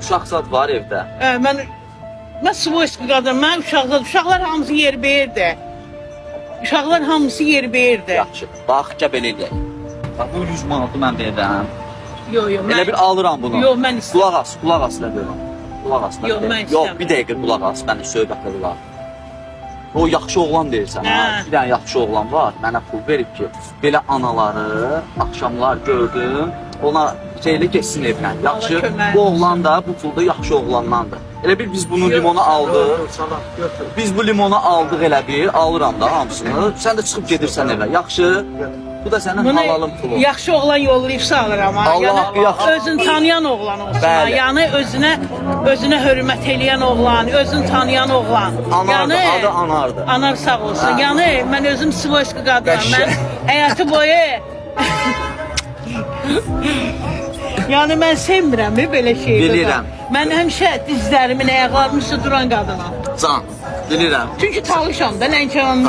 Uşaq zad var evdə. Mən svoyski qadın, mənim uşaqlar hamısı yerbəyirdi. Uşaqlar hamısı yerbəyirdi. Yaxşı. Bax, gəl belə eləyək. Bax, bu 100 manatı mən verirəm. Yox, Elə bir alıram bunu. Yox, mən istəyirəm. Qulaq as da belə. Qulaq as da. Yox, mən Yox, istəyirəm. bir dəqiqə qulaq as, mən söhbətə qulaq. O yaxşı oğlan deyirsən ha. Bir dənə yaxşı oğlan var, mənə pul verib ki, belə anaları axşamlar gördüm, ona şeylə getsin evinə. Yaxşı, bu oğlan da bu pulda yaxşı oğlandandır. Elə bir biz bunu limonu aldıq. Biz bu limonu aldıq elə bir, alıram da hamısını. Sən də çıxıb gedirsən evə. Yaxşı. Bu da sənin halalın pulu. Yaxşı oğlan yollayıbsa alıram ha. Allah haqqı yaxşı. Özünü tanıyan oğlan olsun. Bəli. Yəni özünə hörmət eləyən oğlan, özünü tanıyan oğlan. Anardı, adı Anardı. Anar sağ olsun. Yəni mən özüm svoyski qadınam. Qəşəng. Mən həyatı boyu yəni mən sevmirəm belə şeyi. Bilirəm. Mən həmişə dizlərimin, ayaqlarımın üstə duran qadınam. Can, bilirəm. Çünki çalışam da, Lənkəranlıyam.